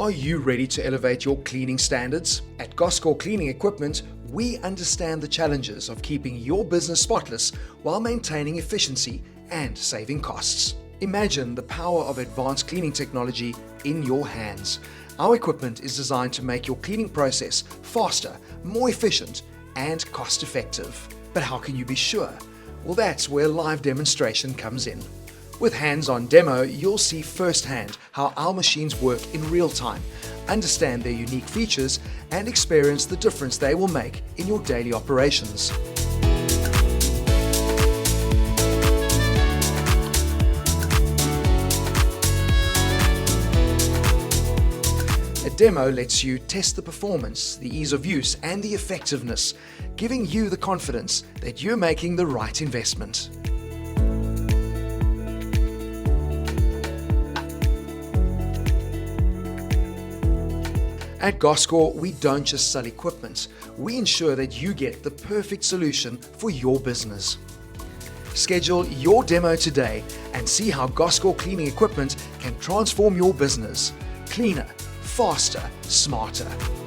Are you ready to elevate your cleaning standards? At Goscor Cleaning Equipment, we understand the challenges of keeping your business spotless while maintaining efficiency and saving costs. Imagine the power of advanced cleaning technology in your hands. Our equipment is designed to make your cleaning process faster, more efficient, and cost-effective. But how can you be sure? Well, that's where live demonstration comes in. With hands-on demo, you'll see firsthand how our machines work in real time, understand their unique features, and experience the difference they will make in your daily operations. A demo lets you test the performance, the ease of use, and the effectiveness, giving you the confidence that you're making the right investment. At Goscor, we don't just sell equipment, we ensure that you get the perfect solution for your business. Schedule your demo today and see how Goscor cleaning equipment can transform your business. Cleaner, faster, smarter.